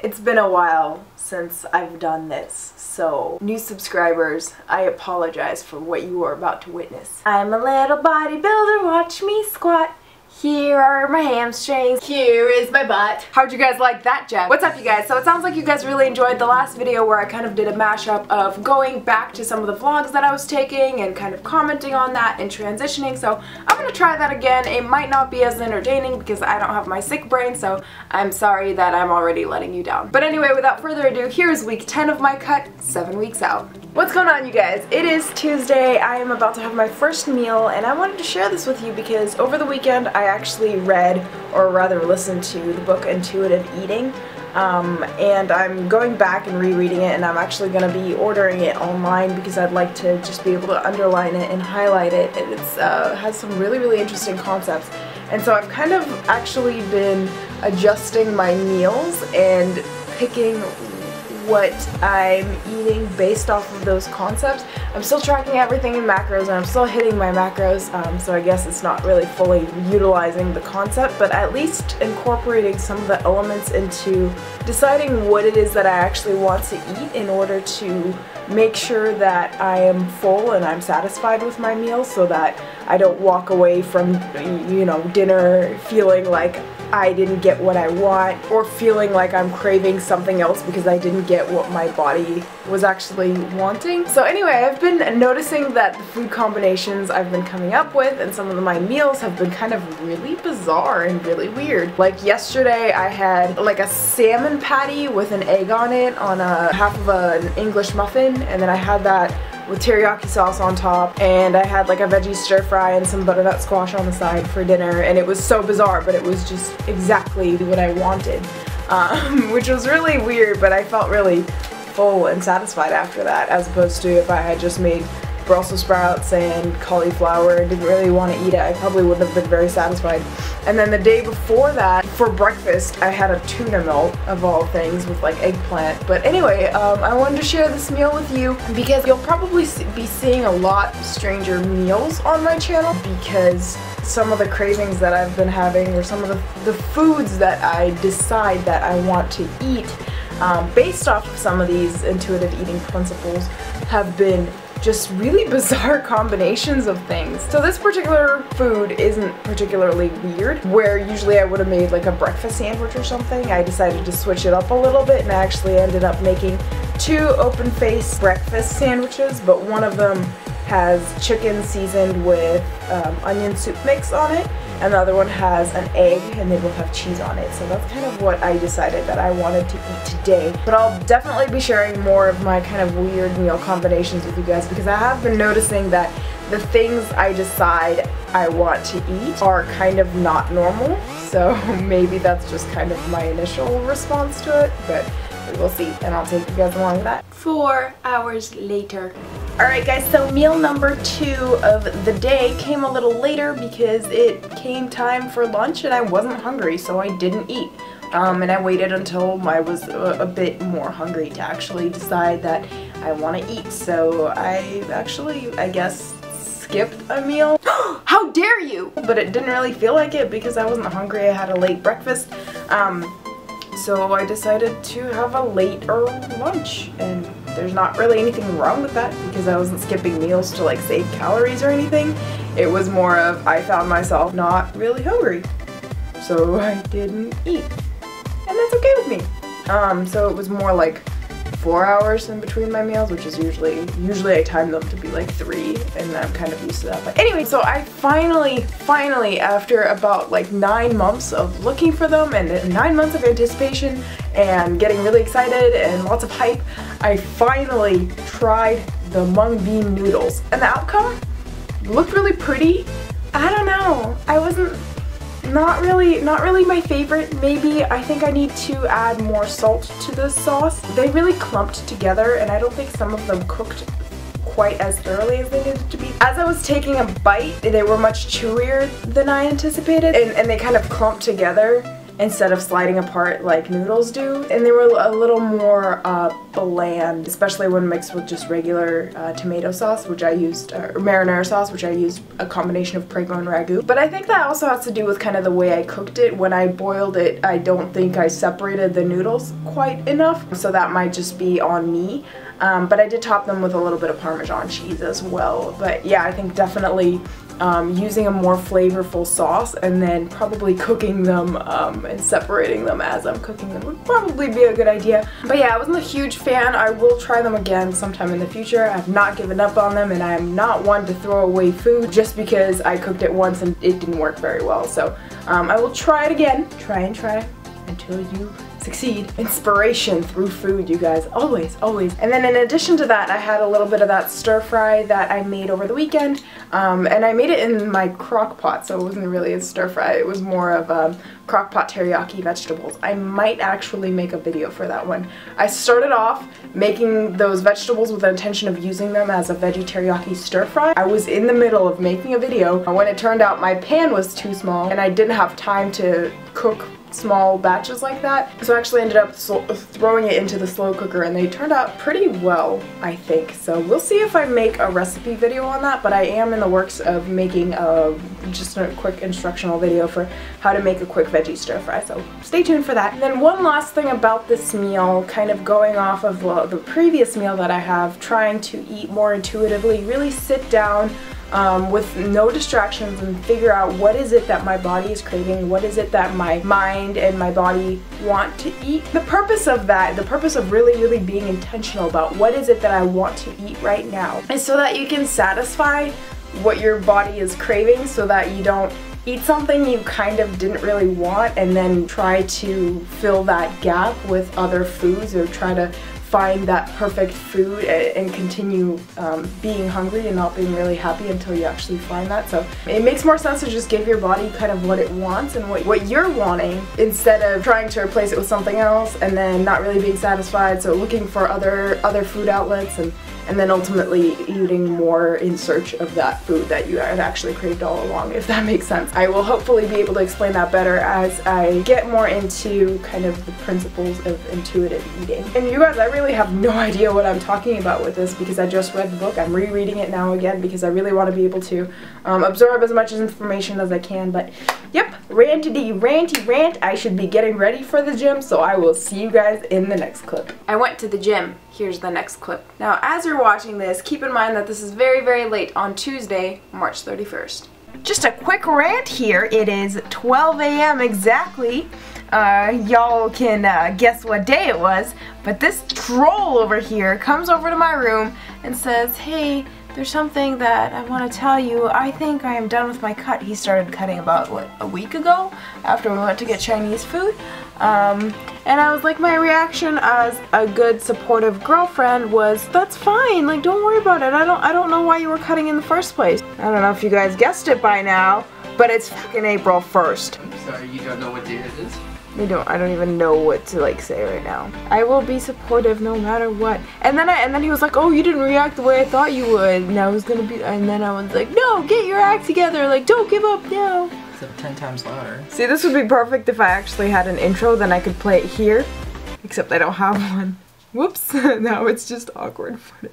It's been a while since I've done this, so new subscribers, I apologize for what you are about to witness. I'm a little bodybuilder, watch me squat. Here are my hamstrings. Here is my butt. How'd you guys like that, Jeff? What's up, you guys? So it sounds like you guys really enjoyed the last video where I kind of did a mashup of going back to some of the vlogs that I was taking and kind of commenting on that and transitioning. So I'm gonna try that again. It might not be as entertaining because I don't have my sick brain, so I'm sorry that I'm already letting you down. But anyway, without further ado, here's week 10 of my cut, 7 weeks out. What's going on, you guys? It is Tuesday. I am about to have my first meal, and I wanted to share this with you because over the weekend I actually read, or rather listened to, the book Intuitive Eating, and I'm going back and rereading it, and I'm actually going to be ordering it online because I'd like to just be able to underline it and highlight it, and it has some really interesting concepts. And so I've kind of actually been adjusting my meals and picking what I'm eating based off of those concepts. I'm still tracking everything in macros and I'm still hitting my macros, so I guess it's not really fully utilizing the concept, but at least incorporating some of the elements into deciding what it is that I actually want to eat in order to make sure that I am full and I'm satisfied with my meal, so that I don't walk away from, you know, dinner feeling like I didn't get what I want, or feeling like I'm craving something else because I didn't get what my body was actually wanting. So anyway, I've been noticing that the food combinations I've been coming up with and some of my meals have been kind of really bizarre and really weird. Like yesterday I had like a salmon patty with an egg on it on a half of an English muffin, and then I had that with teriyaki sauce on top, and I had like a veggie stir fry and some butternut squash on the side for dinner, and it was so bizarre, but it was just exactly what I wanted, which was really weird, but I felt really full and satisfied after that, as opposed to if I had just made Brussels sprouts and cauliflower and didn't really want to eat it, I probably wouldn't have been very satisfied. And then the day before that, for breakfast, I had a tuna melt, of all things, with like eggplant. But anyway, I wanted to share this meal with you because you'll probably be seeing a lot stranger meals on my channel, because some of the cravings that I've been having, or some of the foods that I decide that I want to eat, based off of some of these intuitive eating principles, have been just really bizarre combinations of things. So this particular food isn't particularly weird, where usually I would have made like a breakfast sandwich or something. I decided to switch it up a little bit, and I actually ended up making 2 open-faced breakfast sandwiches, but one of them has chicken seasoned with onion soup mix on it, and the other one has an egg, and they both have cheese on it. So that's kind of what I decided that I wanted to eat today. But I'll definitely be sharing more of my kind of weird meal combinations with you guys, because I have been noticing that the things I decide I want to eat are kind of not normal. So maybe that's just kind of my initial response to it, but we will see, and I'll take you guys along with that. 4 hours later. Alright guys, so meal number 2 of the day came a little later because it came time for lunch and I wasn't hungry, so I didn't eat. And I waited until I was a bit more hungry to actually decide that I want to eat. So I actually, I guess, skipped a meal. How dare you! But it didn't really feel like it because I wasn't hungry. I had a late breakfast. So I decided to have a later lunch, and there's not really anything wrong with that because I wasn't skipping meals to like save calories or anything. It was more of I found myself not really hungry, so I didn't eat, and that's okay with me. So it was more like 4 hours in between my meals, which is usually I time them to be like 3, and I'm kind of used to that. But anyway, so I finally, after about like 9 months of looking for them and 9 months of anticipation and getting really excited and lots of hype, I finally tried the mung bean noodles, and the outcome looked really pretty. I don't know, I wasn't not really my favorite. Maybe I think I need to add more salt to this sauce. They really clumped together, and I don't think some of them cooked quite as thoroughly as they needed to be. As I was taking a bite, they were much chewier than I anticipated, and they kind of clumped together, instead of sliding apart like noodles do. And they were a little more bland, especially when mixed with just regular tomato sauce, which I used, or marinara sauce, which I used a combination of Prego and Ragu. But I think that also has to do with kind of the way I cooked it. When I boiled it, I don't think I separated the noodles quite enough, so that might just be on me. But I did top them with a little bit of Parmesan cheese as well. But yeah, I think definitely using a more flavorful sauce and then probably cooking them and separating them as I'm cooking them would probably be a good idea. But yeah, I wasn't a huge fan. I will try them again sometime in the future. I've not given up on them, and I'm not one to throw away food just because I cooked it once and it didn't work very well. So I will try it again. Try and try until you succeed. Inspiration through food, you guys. Always, always. And then in addition to that, I had a little bit of that stir fry that I made over the weekend. And I made it in my crock pot, so it wasn't really a stir fry. It was more of crock pot teriyaki vegetables. I might actually make a video for that one. I started off making those vegetables with the intention of using them as a veggie teriyaki stir fry. I was in the middle of making a video when it turned out my pan was too small and I didn't have time to cook small batches like that, so I actually ended up throwing it into the slow cooker, and they turned out pretty well, I think. So we'll see if I make a recipe video on that, but I am in the works of making just a quick instructional video for how to make a quick veggie stir fry, so stay tuned for that. And then one last thing about this meal, kind of going off of the previous meal that I have, trying to eat more intuitively, really sit down with no distractions and figure out what is it that my body is craving, what is it that my mind and my body want to eat. The purpose of that, the purpose of really being intentional about what is it that I want to eat right now, is so that you can satisfy what your body is craving, so that you don't eat something you kind of didn't really want and then try to fill that gap with other foods, or try to find that perfect food and continue being hungry and not being really happy until you actually find that. So it makes more sense to just give your body kind of what it wants and what you're wanting, instead of trying to replace it with something else and then not really being satisfied, so looking for other food outlets and then ultimately eating more in search of that food that you had actually craved all along, if that makes sense. I will hopefully be able to explain that better as I get more into kind of the principles of intuitive eating. And you guys, I really have no idea what I'm talking about with this, because I just read the book. I'm rereading it now again because I really want to be able to absorb as much information as I can. But yep, ranty rant. I should be getting ready for the gym, so I will see you guys in the next clip. I went to the gym. Here's the next clip. Now, as you're watching this, keep in mind that this is very late on Tuesday, March 31st. Just a quick rant here. It is 12 a.m. exactly. Y'all can guess what day it was, but this troll over here comes over to my room and says, "Hey, there's something that I want to tell you. I think I am done with my cut." He started cutting about, what, a week ago after we went to get Chinese food. And I was like, my reaction as a good supportive girlfriend was, that's fine, like, don't worry about it. I don't know why you were cutting in the first place. I don't know if you guys guessed it by now, but it's fucking April 1st. I'm sorry, you don't know what day it is? I don't even know what to like say right now. I will be supportive no matter what. And then he was like, "Oh, you didn't react the way I thought you would." And I was gonna be, and then I was like, "No, get your act together. Like, don't give up now." Except 10 times louder. See, this would be perfect if I actually had an intro, then I could play it here. Except I don't have one. Whoops. Now it's just awkward footage.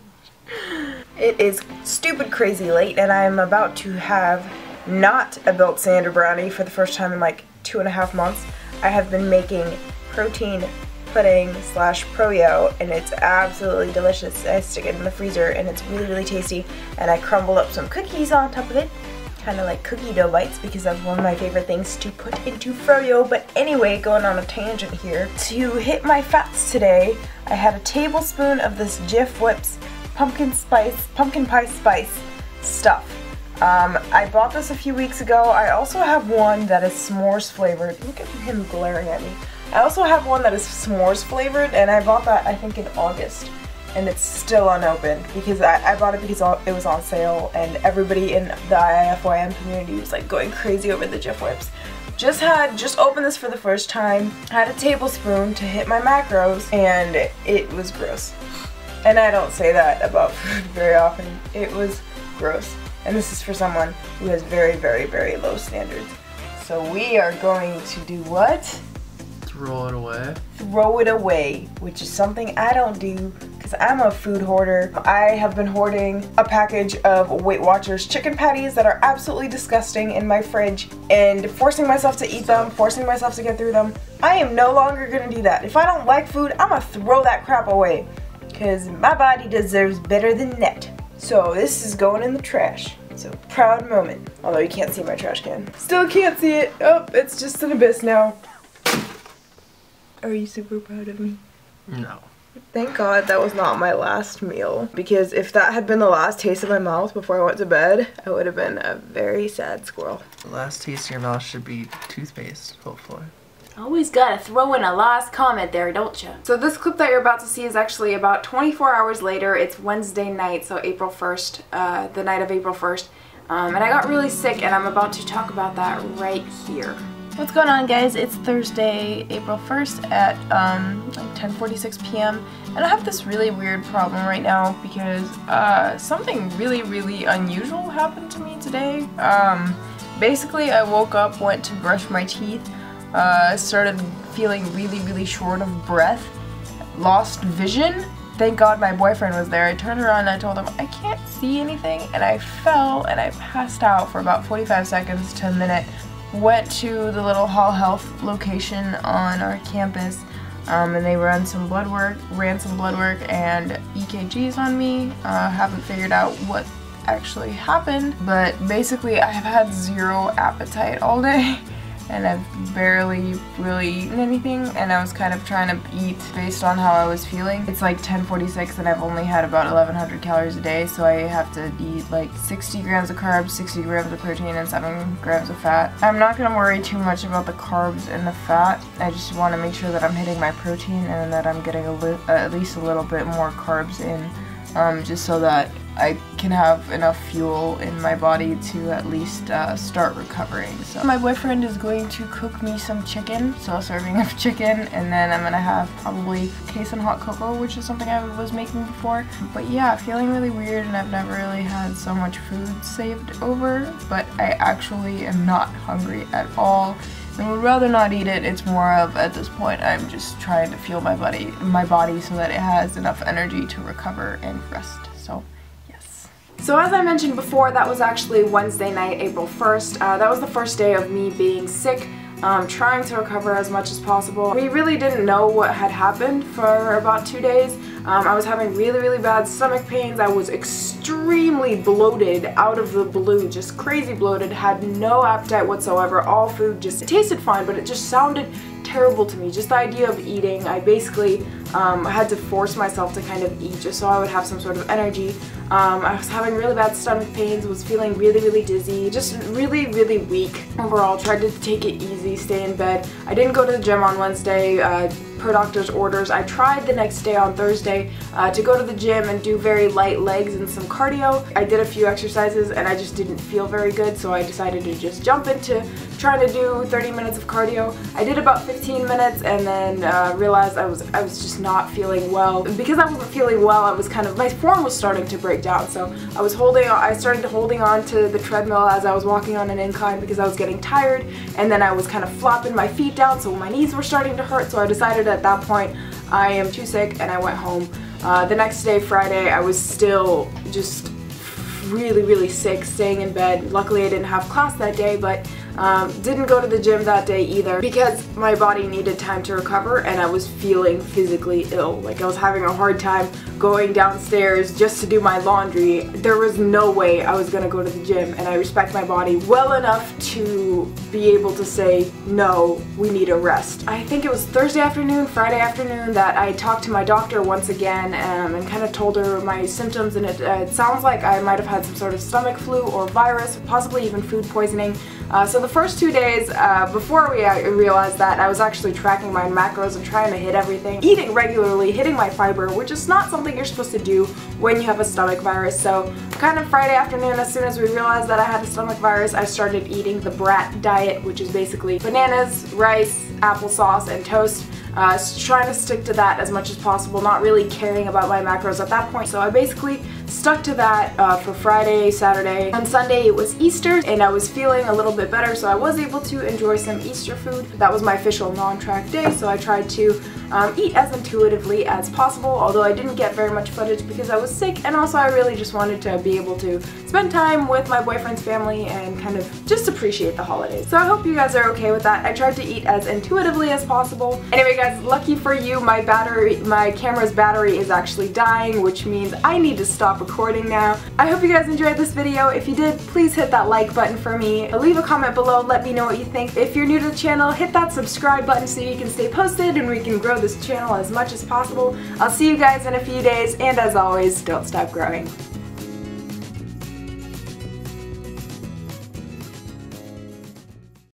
It is stupid crazy late, and I'm about to have not a built sander brownie for the first time in like 2.5 months. I have been making protein pudding / Pro-Yo, and it's absolutely delicious. I stick it in the freezer and it's really tasty, and I crumbled up some cookies on top of it, kind of like cookie dough bites, because that's one of my favorite things to put into Froyo. But anyway, going on a tangent here, to hit my fats today, I had a tablespoon of this Jif Whips pumpkin pie spice stuff. I bought this a few weeks ago. I also have one that is s'mores flavored. Look at him glaring at me. I also have one that is s'mores flavored, and I bought that I think in August, and it's still unopened because I bought it because it was on sale, and everybody in the IIFYM community was like going crazy over the Jif Whips. Just opened this for the first time, had a tablespoon to hit my macros, and it was gross. And I don't say that about food very often. It was gross. And this is for someone who has very low standards. So we are going to do what? throw it away. Throw it away, which is something I don't do because I'm a food hoarder. I have been hoarding a package of Weight Watchers chicken patties that are absolutely disgusting in my fridge and forcing myself to eat them, forcing myself to get through them. I am no longer gonna do that. If I don't like food, I'm gonna throw that crap away because my body deserves better than that. So this is going in the trash. It's a proud moment. Although you can't see my trash can. Still can't see it. Oh, it's just an abyss now. Are you super proud of me? No. Thank God that was not my last meal, because if that had been the last taste of my mouth before I went to bed, I would have been a very sad squirrel. The last taste in your mouth should be toothpaste, hopefully. Always gotta throw in a last comment there, don't you? So this clip that you're about to see is actually about 24 hours later. It's Wednesday night, so April 1st, the night of April 1st. And I got really sick, and I'm about to talk about that right here. What's going on, guys? It's Thursday, April 1st at like 10:46 p.m. and I have this really weird problem right now because something really unusual happened to me today. Basically, I woke up, went to brush my teeth, started feeling really short of breath, lost vision. Thank God my boyfriend was there. I turned around and I told him I can't see anything, and I fell and I passed out for about 45 seconds to a minute. Went to the little Hall Health location on our campus, and they ran some blood work and EKGs on me. Haven't figured out what actually happened, but basically I have had zero appetite all day and I've barely really eaten anything, and I was kind of trying to eat based on how I was feeling. It's like 10:46 and I've only had about 1100 calories a day, so I have to eat like 60 grams of carbs, 60 grams of protein, and 7 grams of fat. I'm not going to worry too much about the carbs and the fat. I just want to make sure that I'm hitting my protein and that I'm getting at least a little bit more carbs in, just so that I can have enough fuel in my body to at least start recovering. So my boyfriend is going to cook me some chicken, so a serving of chicken, and then I'm gonna have probably a case of hot cocoa, which is something I was making before. But yeah, feeling really weird, and I've never really had so much food saved over, but I actually am not hungry at all. I would rather not eat it. It's more of, at this point, I'm just trying to fuel my body so that it has enough energy to recover and rest. So So as I mentioned before, that was actually Wednesday night, April 1st. That was the first day of me being sick, trying to recover as much as possible. We really didn't know what had happened for about 2 days. I was having really bad stomach pains. I was extremely bloated out of the blue, just crazy bloated, had no appetite whatsoever. All food just, it tasted fine, but it just sounded terrible to me. Just the idea of eating, I basically had to force myself to kind of eat just so I would have some sort of energy. I was having really bad stomach pains, was feeling really dizzy, just really weak overall. Tried to take it easy, stay in bed. I didn't go to the gym on Wednesday per doctor's orders. I tried the next day on Thursday to go to the gym and do very light legs and some cardio. I did a few exercises and I just didn't feel very good, so I decided to just jump into trying to do 30 minutes of cardio. I did about 15 minutes and then realized I was just not feeling well. Because I wasn't feeling well, I was kind of, my form was starting to break down, so I started holding on to the treadmill as I was walking on an incline because I was getting tired, and then I was kind of flopping my feet down, so my knees were starting to hurt, so I decided at that point I am too sick and I went home. The next day, Friday, I was still just really sick, staying in bed. Luckily I didn't have class that day, but didn't go to the gym that day either because my body needed time to recover and I was feeling physically ill. Like, I was having a hard time going downstairs just to do my laundry. There was no way I was gonna go to the gym, and I respect my body well enough to be able to say, no, we need a rest. I think it was Thursday afternoon, Friday afternoon that I talked to my doctor once again and kind of told her my symptoms, and it sounds like I might have had some sort of stomach flu or virus, possibly even food poisoning. So the first 2 days before we realized that, I was actually tracking my macros and trying to hit everything, eating regularly, hitting my fiber, which is not something you're supposed to do when you have a stomach virus. So kind of Friday afternoon, as soon as we realized that I had a stomach virus, I started eating the brat diet, which is basically bananas, rice, applesauce, and toast. Trying to stick to that as much as possible, not really caring about my macros at that point. So I basically stuck to that for Friday, Saturday. On Sunday it was Easter and I was feeling a little bit better, so I was able to enjoy some Easter food. That was my official non-track day, so I tried to eat as intuitively as possible, although I didn't get very much footage because I was sick, and also I really just wanted to be able to spend time with my boyfriend's family and kind of just appreciate the holidays. So I hope you guys are okay with that. I tried to eat as intuitively as possible. Anyway guys, lucky for you, my camera's battery is actually dying, which means I need to stop recording now. I hope you guys enjoyed this video. If you did, please hit that like button for me. Leave a comment below, let me know what you think. If you're new to the channel, hit that subscribe button so you can stay posted and we can grow this channel as much as possible. I'll see you guys in a few days, and as always, don't stop growing.